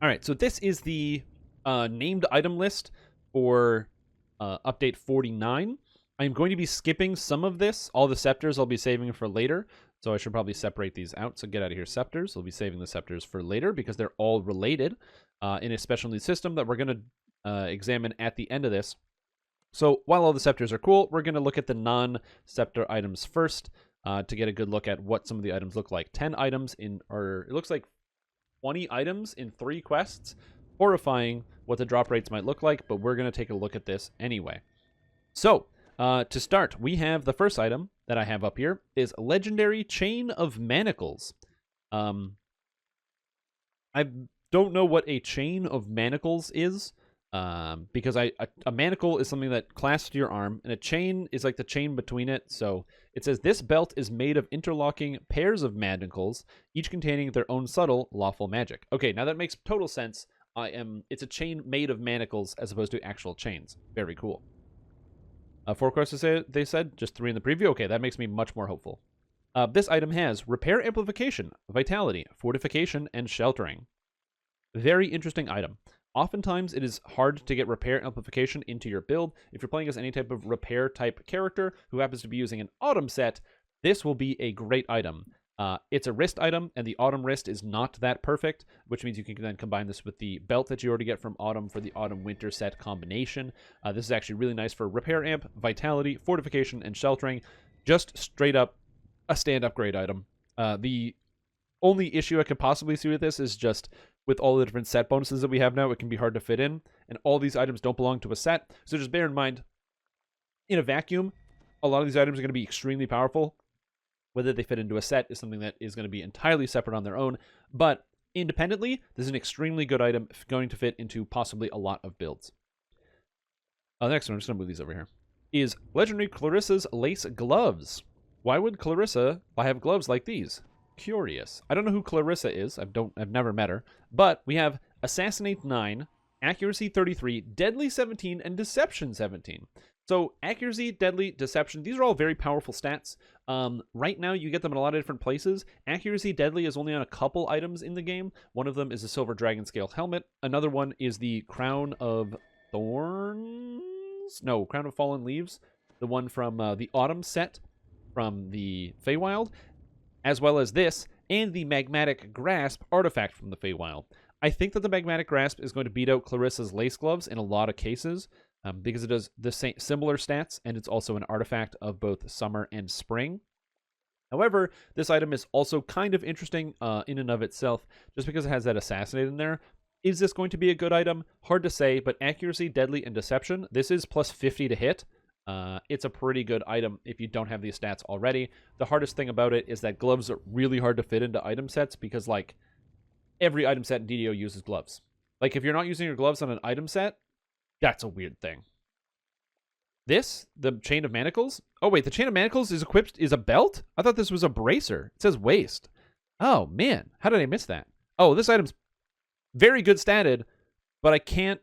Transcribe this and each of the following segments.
All right, so this is the named item list for update 49. I'm going to be skipping some of this. All the scepters I'll be saving for later, so I should probably separate these out. So get out of here, scepters. We'll be saving the scepters for later because they're all related in a special needs system that we're going to examine at the end of this. So while all the scepters are cool, we're going to look at the non-scepter items first to get a good look at what some of the items look like. 10 items or it looks like 20 items in 3 quests. Horrifying what the drop rates might look like, but we're going to take a look at this anyway. So, to start, we have the first item that I have up here is Legendary Chain of Manacles. I don't know what a Chain of Manacles is, because a manacle is something that clasps to your arm, and a chain is like the chain between it. So it says this belt is made of interlocking pairs of manacles, each containing their own subtle lawful magic. Okay, now that makes total sense. It's a chain made of manacles as opposed to actual chains. Very cool. 4 quests, they said, just 3 in the preview. Okay, that makes me much more hopeful. This item has Repair Amplification, Vitality, Fortification, and Sheltering. Very interesting item. Oftentimes, it is hard to get Repair Amplification into your build. If you're playing as any type of Repair type character who happens to be using an Autumn set, this will be a great item. It's a wrist item, and the Autumn wrist is not that perfect, which means you can then combine this with the belt that you already get from Autumn for the Autumn-Winter set combination. This is actually really nice for Repair Amp, Vitality, Fortification, and Sheltering. Just straight up a stand upgrade item. The only issue I could possibly see with this is just with all the different set bonuses that we have now, it can be hard to fit in, and all these items don't belong to a set. So just bear in mind, in a vacuum, a lot of these items are going to be extremely powerful. Whether they fit into a set is something that is going to be entirely separate on their own, but independently, this is an extremely good item going to fit into possibly a lot of builds. Next one, I'm just going to move these over here, is Legendary Clarissa's Lace Gloves. Why would Clarissa have gloves like these? Curious. I don't know who Clarissa is. I've never met her. But we have Assassinate 9, Accuracy 33, Deadly 17, and Deception 17. So Accuracy, Deadly, Deception, these are all very powerful stats. Right now, you get them in a lot of different places. Accuracy, Deadly is only on a couple items in the game. One of them is a Silver Dragon Scale Helmet. Another one is the Crown of Thorns? No, Crown of Fallen Leaves. The one from the Autumn set from the Feywild. As well as this, and the Magmatic Grasp artifact from the Feywild. I think that the Magmatic Grasp is going to beat out Clarissa's Lace Gloves in a lot of cases, because it does the same similar stats, and it's also an artifact of both summer and spring. However, this item is also kind of interesting in and of itself, just because it has that Assassinate in there. Is this going to be a good item? Hard to say, but Accuracy, Deadly, and Deception, this is plus 50 to hit. It's a pretty good item if you don't have these stats already. The hardest thing about it is that gloves are really hard to fit into item sets because, like, every item set in DDO uses gloves. Like, if you're not using your gloves on an item set, that's a weird thing. This, the Chain of Manacles. Oh, wait, the Chain of Manacles is equipped, is a belt? I thought this was a bracer. It says waist. Oh, man. How did I miss that? Oh, this item's very good statted, but I can't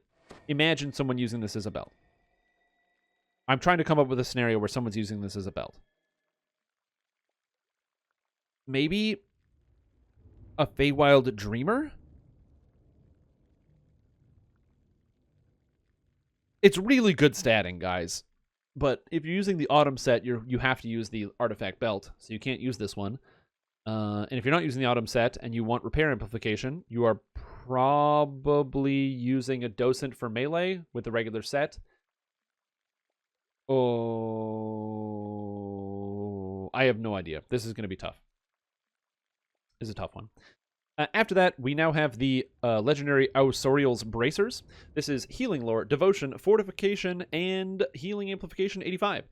imagine someone using this as a belt. I'm trying to come up with a scenario where someone's using this as a belt. Maybe a Feywild Dreamer? It's really good statting, guys. But if you're using the Autumn set, you have to use the Artifact Belt, so you can't use this one. And if you're not using the Autumn set and you want Repair Amplification, you are probably using a Docent for melee with the regular set. Oh, I have no idea. This is going to be tough. This is a tough one. After that, we now have the legendary Ausorial's Bracers. This is Healing Lore, Devotion, Fortification, and Healing Amplification 85.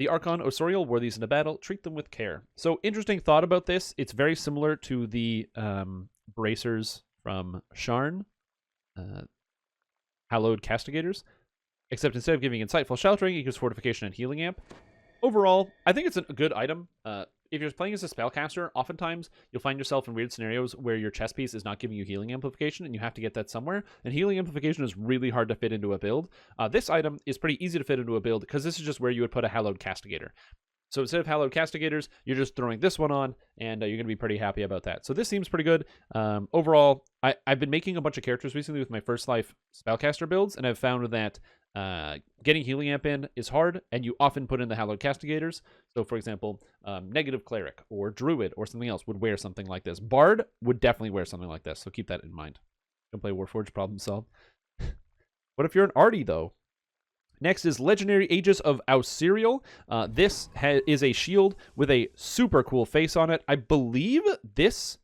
The Archon Ausorial wore these in a battle. Treat them with care. So, interesting thought about this. It's very similar to the Bracers from Sharn, Hallowed Castigators. Except instead of giving Insightful Sheltering, it gives Fortification and Healing Amp. Overall, I think it's a good item. If you're playing as a spellcaster, oftentimes you'll find yourself in weird scenarios where your chest piece is not giving you Healing Amplification, and you have to get that somewhere. And Healing Amplification is really hard to fit into a build. This item is pretty easy to fit into a build, because this is just where you would put a Hallowed Castigator. So instead of Hallowed Castigators, you're just throwing this one on, and you're going to be pretty happy about that. So this seems pretty good. Overall, I've been making a bunch of characters recently with my First Life Spellcaster builds, and I've found that getting Healing Amp in is hard, and you often put in the Hallowed Castigators. So, for example, Negative Cleric or Druid or something else would wear something like this. Bard would definitely wear something like this, so keep that in mind. Don't play Warforged, problem solved. What if you're an arty, though? Next is Legendary Aegis of Ausorial. This is a shield with a super cool face on it. I believe this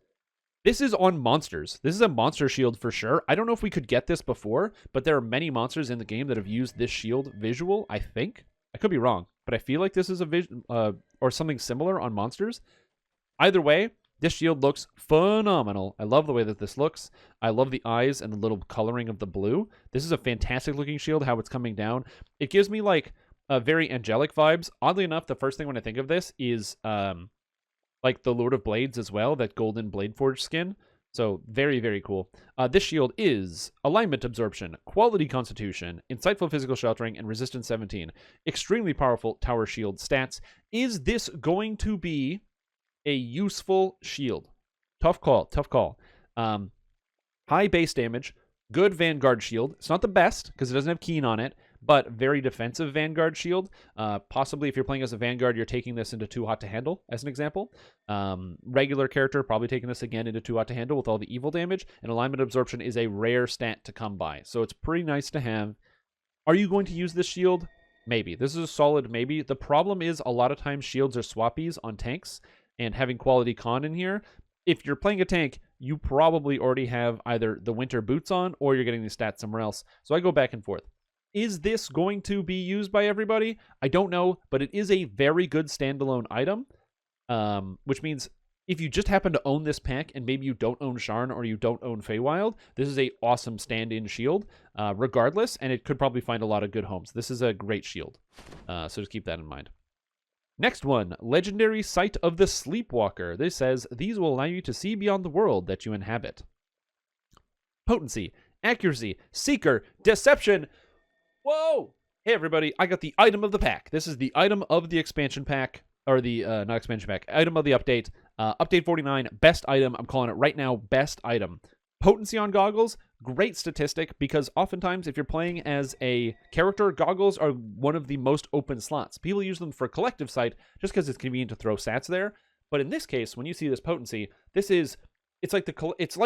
is on monsters. This is a monster shield for sure. I don't know if we could get this before, but there are many monsters in the game that have used this shield visual, I think. I could be wrong, but I feel like this is a or something similar on monsters. Either way, this shield looks phenomenal. I love the way that this looks. I love the eyes and the little coloring of the blue. This is a fantastic looking shield, how it's coming down. It gives me like very angelic vibes. Oddly enough, the first thing when I think of this is like the Lord of Blades as well, that golden Blade Forge skin. So very, very cool. This shield is Alignment Absorption, Quality Constitution, Insightful Physical Sheltering, and Resistance 17. Extremely powerful tower shield stats. Is this going to be a useful shield? Tough call, tough call. High base damage, good Vanguard shield. It's not the best because it doesn't have Keen on it, but very defensive Vanguard shield. Possibly if you're playing as a Vanguard, you're taking this into Too Hot to Handle, as an example. Regular character, probably taking this again into Too Hot to Handle with all the evil damage. And Alignment Absorption is a rare stat to come by, so it's pretty nice to have. Are you going to use this shield? Maybe. This is a solid maybe. The problem is a lot of times shields are swappies on tanks, and having quality con in here, if you're playing a tank, you probably already have either the winter boots on or you're getting the stats somewhere else. So I go back and forth. Is this going to be used by everybody? I don't know, but it is a very good standalone item, which means if you just happen to own this pack and maybe you don't own Sharn or you don't own Feywild, this is a awesome stand-in shield regardless, and it could probably find a lot of good homes. This is a great shield, so just keep that in mind. Next one, Legendary Sight of the Sleepwalker. This says, these will allow you to see beyond the world that you inhabit. Potency, Accuracy, Seeker, Deception. Whoa! Hey everybody, I got the item of the pack. This is the item of the expansion pack, or the, not expansion pack, item of the update. Update 49, best item. I'm calling it right now, best item. Potency on goggles, great statistic, because oftentimes if you're playing as a character, goggles are one of the most open slots. People use them for collective sight just because it's convenient to throw stats there. But in this case, when you see this potency, it's like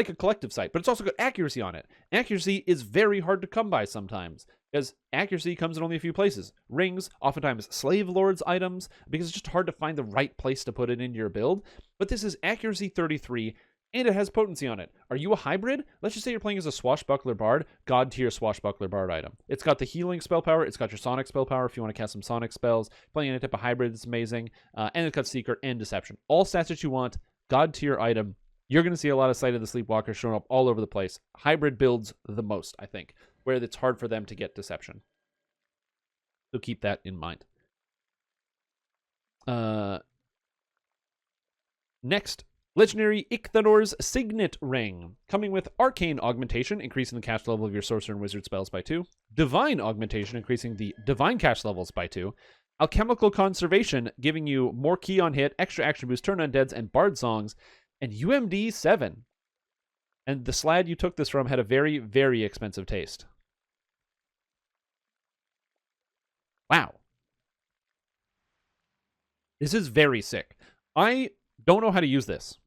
a collective sight, but it's also got accuracy on it. Accuracy is very hard to come by sometimes, because accuracy comes in only a few places. Rings, oftentimes slave lords items, because it's just hard to find the right place to put it into your build. But this is accuracy 33, and it has potency on it. Are you a hybrid? Let's just say you're playing as a Swashbuckler Bard, God tier Swashbuckler Bard item. It's got the healing spell power, it's got your Sonic spell power if you want to cast some Sonic spells. Playing any type of hybrid, it's amazing. And it's got Seeker and Deception. All stats that you want, God tier item. You're going to see a lot of Sight of the Sleepwalker showing up all over the place. Hybrid builds the most, I think, where it's hard for them to get Deception. So keep that in mind. Next, Legendary Ichthyonor's Signet Ring, coming with Arcane Augmentation, increasing the cast level of your Sorcerer and Wizard spells by 2. Divine Augmentation, increasing the Divine cast levels by 2. Alchemical Conservation, giving you more key on hit, extra action boost, turn undeads, and bard songs. And UMD 7. And the slad you took this from had a very, very expensive taste. Wow. This is very sick. I don't know how to use this.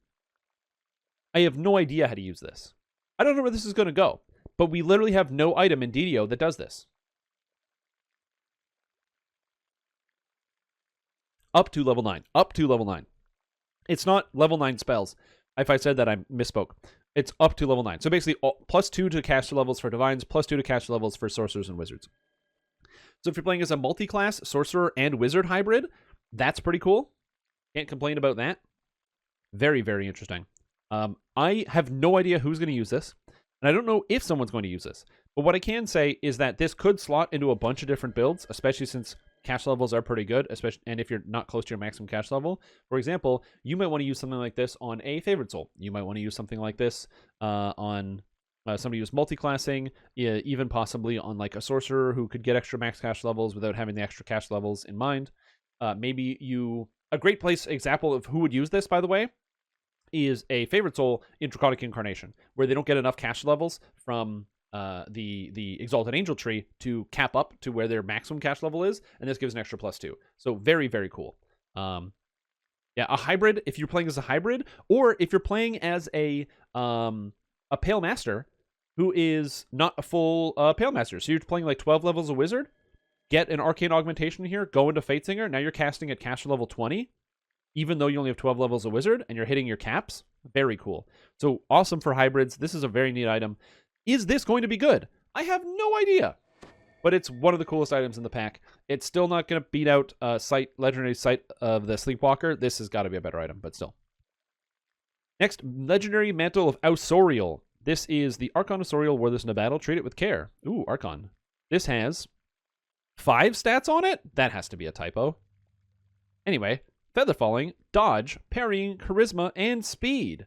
I have no idea how to use this. I don't know where this is going to go. But we literally have no item in DDO that does this. Up to level 9. Up to level 9. It's not level 9 spells. If I said that, I misspoke. It's up to level 9. So basically, +2 to caster levels for divines, +2 to caster levels for sorcerers and wizards. So if you're playing as a multi-class sorcerer and wizard hybrid, that's pretty cool. Can't complain about that. Very, very interesting. I have no idea who's going to use this, and I don't know if someone's going to use this. But what I can say is that this could slot into a bunch of different builds, especially since cash levels are pretty good, especially, and if you're not close to your maximum cash level. For example, you might want to use something like this on a Favored Soul. You might want to use something like this on somebody who's multi-classing, even possibly on like a sorcerer who could get extra max cash levels without having the extra cash levels in mind. maybe you... A great place example of who would use this, by the way, is a Favorite Soul in Draconic Incarnation, where they don't get enough cash levels from the Exalted Angel tree to cap up to where their maximum cash level is, and this gives an extra +2. So very, very cool. Yeah, a hybrid, if you're playing as a hybrid, or if you're playing as a Pale Master who is not a full Pale Master. So you're playing like 12 levels of Wizard, get an Arcane Augmentation here, go into Fate Singer, now you're casting at caster level 20, even though you only have 12 levels of Wizard, and you're hitting your caps. Very cool. So awesome for hybrids. This is a very neat item. Is this going to be good? I have no idea. But it's one of the coolest items in the pack. It's still not going to beat out Legendary Sight of the Sleepwalker. This has got to be a better item, but still. Next, Legendary Mantle of Ausorial. This is the Archon Ausorial. Wore this in a battle. Treat it with care. Ooh, Archon. This has 5 stats on it? That has to be a typo. Anyway, Feather Falling, Dodge, Parrying, Charisma, and Speed.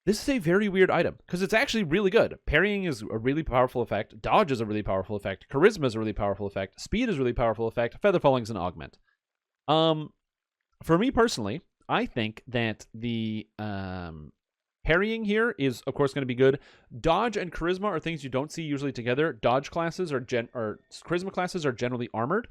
This is a very weird item, because it's actually really good. Parrying is a really powerful effect. Dodge is a really powerful effect. Charisma is a really powerful effect. Speed is a really powerful effect. Feather Falling is an augment. For me personally, I think that the parrying here is, of course, going to be good. Dodge and Charisma are things you don't see usually together. Dodge classes or Charisma classes are generally armored.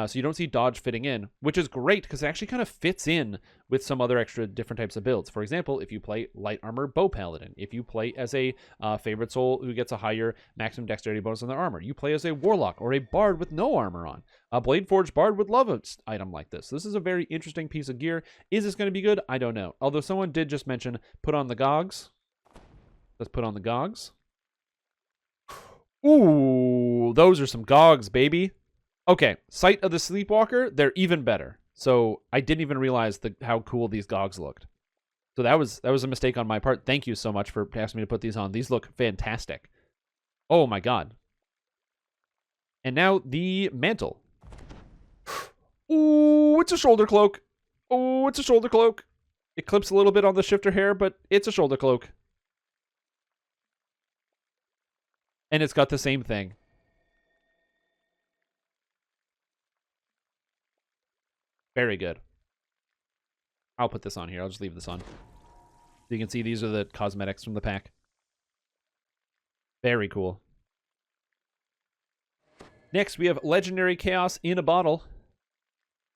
So you don't see Dodge fitting in, which is great because it actually kind of fits in with some other extra different types of builds. For example, if you play Light Armor Bow Paladin, if you play as a Favorite Soul who gets a higher maximum dexterity bonus on their armor, you play as a Warlock or a Bard with no armor on. A Blade Forge Bard would love an item like this. This is a very interesting piece of gear. Is this going to be good? I don't know. Although someone did just mention put on the gogs. Let's put on the gogs. Ooh, those are some gogs, baby. Okay, Sight of the Sleepwalker, they're even better. So I didn't even realize how cool these gogs looked. So that was a mistake on my part. Thank you so much for asking me to put these on. These look fantastic. Oh my god. And now the mantle. Ooh, it's a shoulder cloak. Oh, it's a shoulder cloak. It clips a little bit on the shifter hair, but it's a shoulder cloak. And it's got the same thing. Very good. I'll put this on here. I'll just leave this on. So you can see these are the cosmetics from the pack. Very cool. Next, we have Legendary Chaos in a bottle.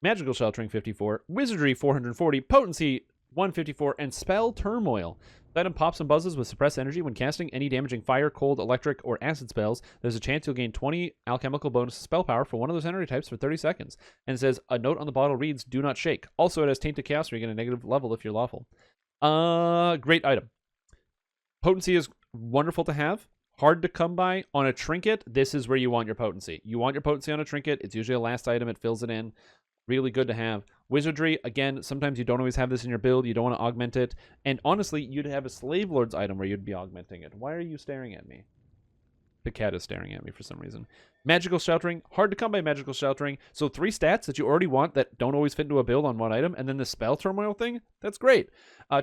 Magical Sheltering 54, Wizardry 440, Potency 154, and Spell Turmoil. The item pops and buzzes with suppressed energy. When casting any damaging fire, cold, electric, or acid spells, there's a chance you'll gain 20 alchemical bonus spell power for one of those energy types for 30 seconds. And it says, a note on the bottle reads, do not shake. Also, it has Tainted Chaos, where you get a negative level if you're lawful. Great item. Potency is wonderful to have. Hard to come by. On a trinket, this is where you want your potency. You want your potency on a trinket. It's usually a last item. It fills it in. Really good to have. Wizardry, again, sometimes you don't always have this in your build. You don't want to augment it. And honestly, you'd have a Slave Lord's item where you'd be augmenting it. Why are you staring at me? The cat is staring at me for some reason. Magical Sheltering. Hard to come by Magical Sheltering. So 3 stats that you already want that don't always fit into a build on one item. And then the Spell Turmoil thing. That's great.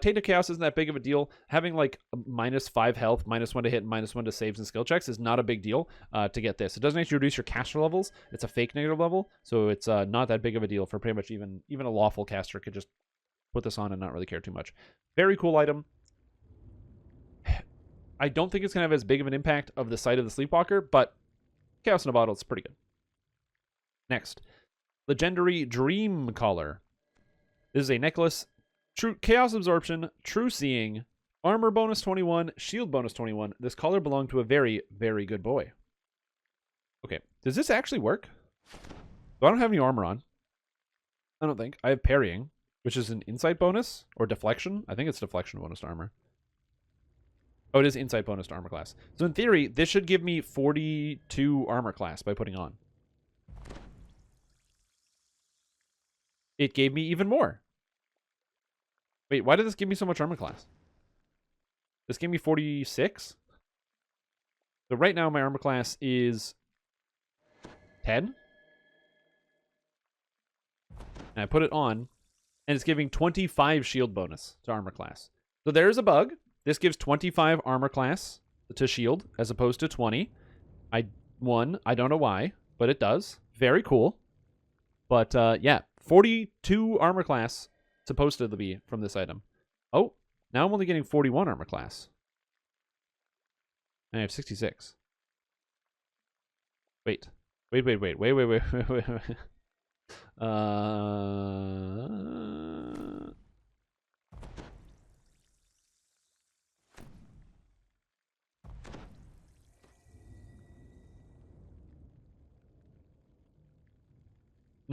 Tainted Chaos isn't that big of a deal. Having like -5 health, -1 to hit, and -1 to saves and skill checks is not a big deal to get this. It doesn't actually reduce your caster levels. It's a fake negative level. So it's not that big of a deal for pretty much even a lawful caster could just put this on and not really care too much. Very cool item. I don't think it's going to have as big of an impact of the Sight of the Sleepwalker, but Chaos in a bottle, it's pretty good. Next, Legendary Dream Collar. This is a necklace. True Chaos Absorption, True Seeing, Armor bonus 21, Shield bonus 21. This collar belonged to a very, very good boy. Okay, does this actually work? So I don't have any armor on. I don't think. I have Parrying, which is an Insight bonus, or Deflection. I think it's Deflection bonus to armor. Oh, it is Insight bonus to armor class. So in theory, this should give me 42 armor class by putting on. It gave me even more. Wait, why did this give me so much armor class? This gave me 46? So right now my armor class is 10. And I put it on, and it's giving 25 shield bonus to armor class. So there's a bug. This gives 25 armor class to shield as opposed to 20. I don't know why, but it does. Very cool. But yeah, 42 armor class supposed to be from this item. Oh, now I'm only getting 41 armor class. I have 66. Wait. Wait.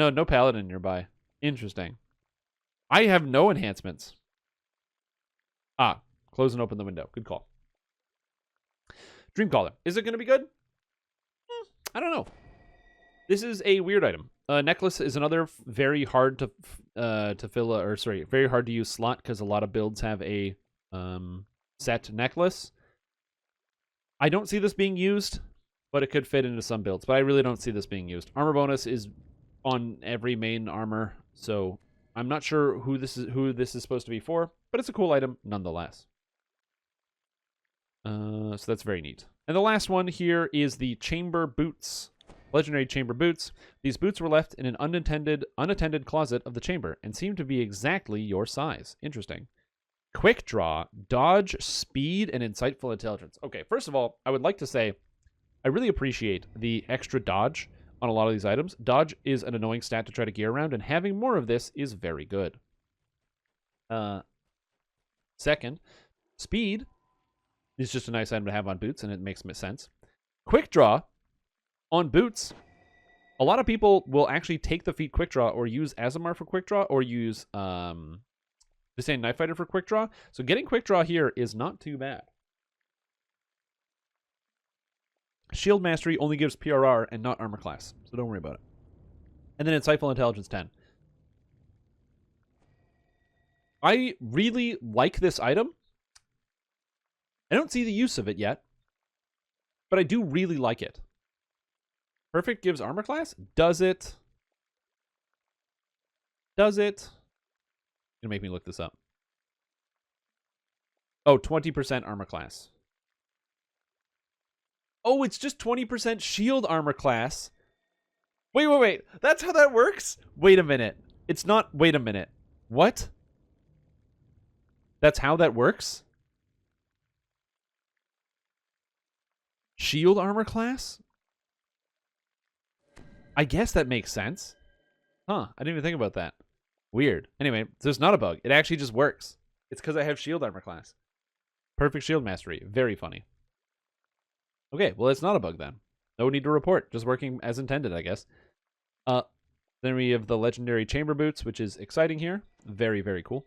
No paladin nearby. Interesting. I have no enhancements. Ah, close and open the window. Good call. Dreamcaller. Is it going to be good? I don't know. This is a weird item. Necklace is another very hard to fill, or sorry, very hard to use slot because a lot of builds have a set necklace. I don't see this being used, but it could fit into some builds. But I really don't see this being used. Armor bonus is on every main armor, so I'm not sure who this is supposed to be for, but it's a cool item nonetheless. So that's very neat. And the last one here is the chamber boots. Legendary chamber boots. These boots were left in an unattended closet of the chamber and seem to be exactly your size. Interesting. Quick draw, dodge, speed, and insightful intelligence. Okay, first of all, I would like to say I really appreciate the extra dodge on a lot of these items. Dodge is an annoying stat to try to gear around, and having more of this is very good. Second, speed is just a nice item to have on boots, and it makes sense. Quick draw on boots. A lot of people will actually take the feat quick draw or use Azamar for quick draw or use Visanian Knife Fighter for quick draw. So getting quick draw here is not too bad. Shield Mastery only gives PRR and not armor class, so don't worry about it. And then Insightful Intelligence 10. I really like this item. I don't see the use of it yet, but I do really like it. Perfect gives armor class? Does it? Does it? Gonna make me look this up. Oh, 20% armor class. Oh, it's just 20% shield armor class. Wait. That's how that works? Wait a minute. It's not. Wait a minute. What? That's how that works? Shield armor class? I guess that makes sense. Huh, I didn't even think about that. Weird. Anyway, so it's not a bug. It actually just works. It's because I have shield armor class. Perfect shield mastery. Very funny. Okay, well, it's not a bug then. No need to report. Just working as intended, I guess. Then we have the legendary chamber boots, which is exciting here. Very, very cool.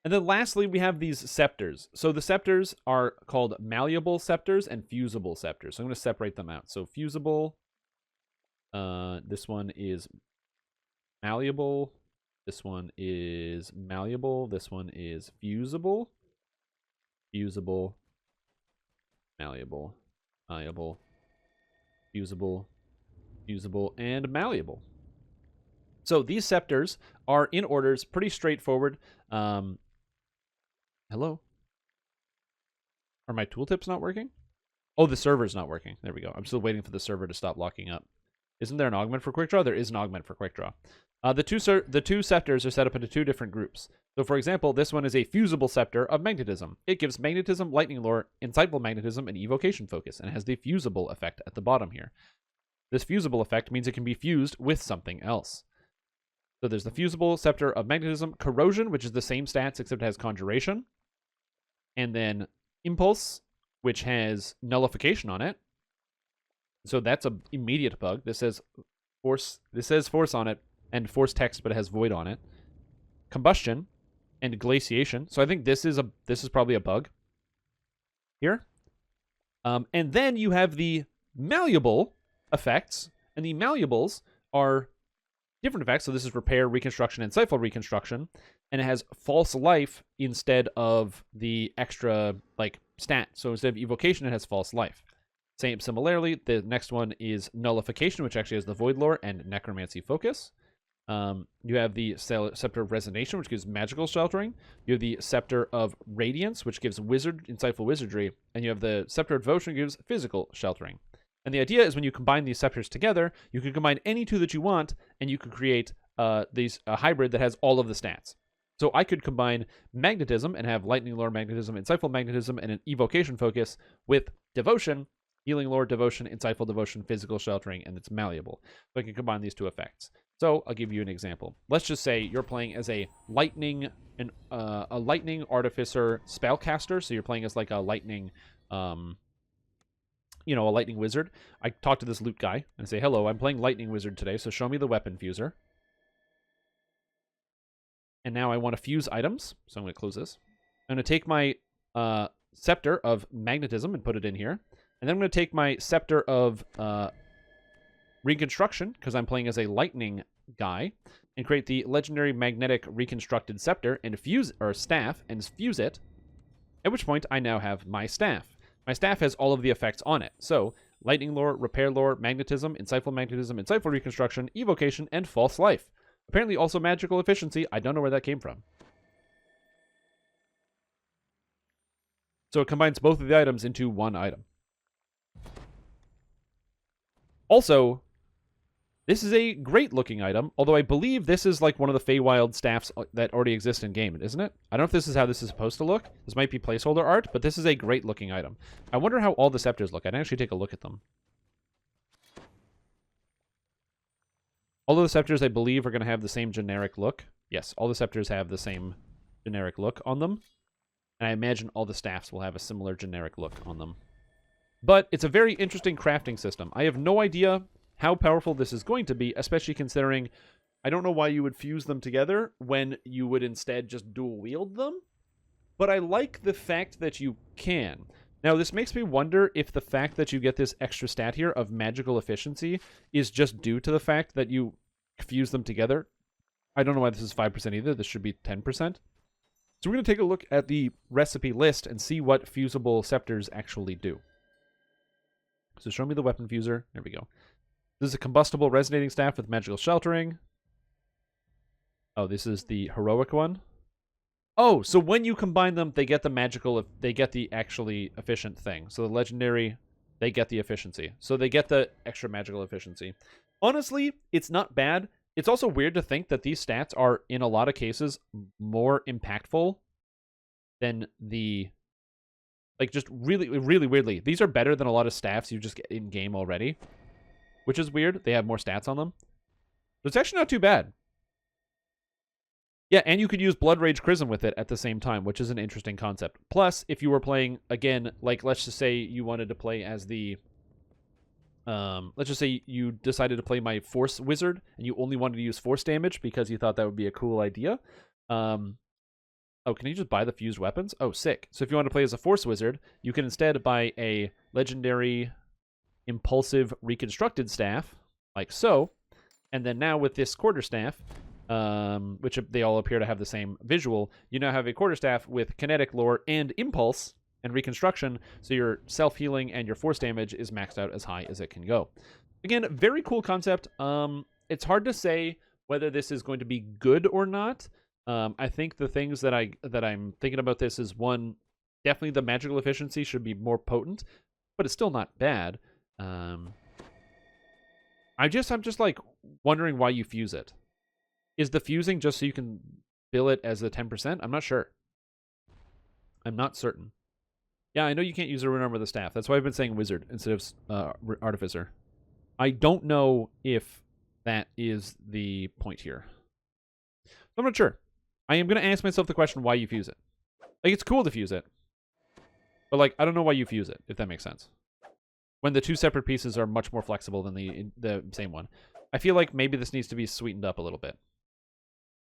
And then lastly, we have these scepters. So the scepters are called malleable scepters and fusible scepters. So I'm going to separate them out. So fusible. This one is malleable. This one is malleable. This one is fusible. Fusible. Malleable. Malleable. Fusible. Fusible. And malleable. So these scepters are in orders, pretty straightforward. Hello? Are my tooltips not working? Oh, the server's not working. There we go. I'm still waiting for the server to stop locking up. Isn't there an augment for quick draw? There is an augment for quick draw. The two scepters are set up into two different groups. So, for example, this one is a fusible scepter of magnetism. It gives magnetism, lightning lore, insightful magnetism, and evocation focus, and has the fusible effect at the bottom here. This fusible effect means it can be fused with something else. So there's the fusible scepter of magnetism, corrosion, which is the same stats except it has conjuration, and then impulse, which has nullification on it. So that's an immediate bug. This says force. This says force on it, and force text, but it has void on it. Combustion and glaciation. So I think this is probably a bug here. And then you have the malleable effects, and the malleables are different effects. So this is repair, reconstruction, and insightful reconstruction, and it has false life instead of the extra like stat. So instead of evocation, it has false life. Similarly, the next one is nullification, which actually has the void lore and necromancy focus. You have the scepter of resonation, which gives magical sheltering. You have the scepter of radiance, which gives insightful wizardry, and you have the scepter of devotion, which gives physical sheltering. And the idea is when you combine these scepters together, you can combine any two that you want, and you can create a hybrid that has all of the stats. So I could combine magnetism and have lightning lore, magnetism, insightful magnetism, and an evocation focus with devotion, healing lore, devotion, insightful devotion, physical sheltering, and it's malleable. So I can combine these two effects. So I'll give you an example. Let's just say you're playing as a lightning artificer spellcaster. So you're playing as like a lightning, a lightning wizard. I talk to this loot guy and say, "Hello, I'm playing lightning wizard today. So show me the weapon fuser." And now I want to fuse items. So I'm going to close this. I'm going to take my scepter of magnetism and put it in here. And then I'm going to take my scepter of reconstruction, because I'm playing as a lightning guy, and create the legendary magnetic reconstructed scepter and staff and fuse it. At which point I now have my staff. My staff has all of the effects on it. So lightning lore, repair lore, magnetism, insightful reconstruction, evocation, and false life. Apparently also magical efficiency. I don't know where that came from. So it combines both of the items into one item. Also, this is a great looking item, although I believe this is like one of the Feywild staffs that already exist in game, isn't it? I don't know if this is how this is supposed to look. This might be placeholder art, but this is a great looking item. I wonder how all the scepters look. I'd actually take a look at them. All of the scepters, I believe, are going to have the same generic look. Yes, all the scepters have the same generic look on them. And I imagine all the staffs will have a similar generic look on them. But it's a very interesting crafting system. I have no idea how powerful this is going to be, especially considering I don't know why you would fuse them together when you would instead just dual wield them. But I like the fact that you can. Now, this makes me wonder if the fact that you get this extra stat here of magical efficiency is just due to the fact that you fuse them together. I don't know why this is 5% either. This should be 10%. So we're going to take a look at the recipe list and see what fusible scepters actually do. So show me the weapon fuser. There we go. This is a combustible resonating staff with magical sheltering. Oh, this is the heroic one. Oh, so when you combine them, they get the magical, they get the actually efficient thing. So the legendary, they get the efficiency. So they get the extra magical efficiency. Honestly, it's not bad. It's also weird to think that these stats are, in a lot of cases, more impactful than the, like, just really, really weirdly. These are better than a lot of staffs you just get in-game already, which is weird. They have more stats on them. But it's actually not too bad. Yeah, and you could use Blood Rage Chrism with it at the same time, which is an interesting concept. Plus, if you were playing, again, like, let's just say you wanted to play as the... let's just say you decided to play my Force Wizard, and you only wanted to use Force damage because you thought that would be a cool idea. Oh, can you just buy the fused weapons? Oh, sick. So if you want to play as a Force Wizard, you can instead buy a legendary impulsive reconstructed staff, like so. And then now with this quarterstaff... which they all appear to have the same visual, you now have a quarterstaff with kinetic lore and impulse and reconstruction, so your self-healing and your force damage is maxed out as high as it can go. Again, very cool concept. It's hard to say whether this is going to be good or not. I think the things that I'm thinking about this is, one, definitely the magical efficiency should be more potent, but it's still not bad. I'm just like wondering why you fuse it. Is the fusing just so you can bill it as the 10%? I'm not sure. I'm not certain. Yeah, I know you can't use a rune arm with a staff. That's why I've been saying wizard instead of artificer. I don't know if that is the point here. I'm not sure. I am going to ask myself the question why you fuse it. Like, it's cool to fuse it. But, like, I don't know why you fuse it, if that makes sense. When the two separate pieces are much more flexible than the same one. I feel like maybe this needs to be sweetened up a little bit.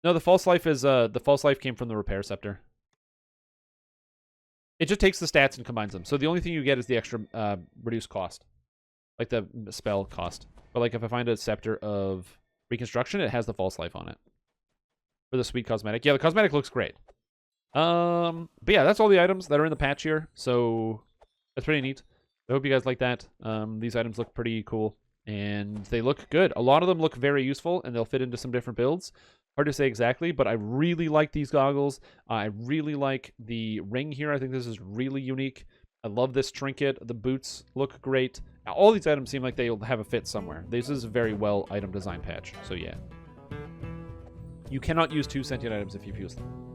No, the false life is the false life came from the repair scepter. It just takes the stats and combines them. So the only thing you get is the extra reduced cost, like the spell cost. But like if I find a scepter of reconstruction, it has the false life on it for the sweet cosmetic. Yeah, the cosmetic looks great. But yeah, that's all the items that are in the patch here. So that's pretty neat. I hope you guys like that. These items look pretty cool and they look good. A lot of them look very useful and they'll fit into some different builds. Hard to say exactly, but I really like these goggles. I really like the ring here. I think this is really unique. I love this trinket. The boots look great. Now, all these items seem like they'll have a fit somewhere. This is a very well item design patch, so yeah. You cannot use 2 sentient items if you fuse them.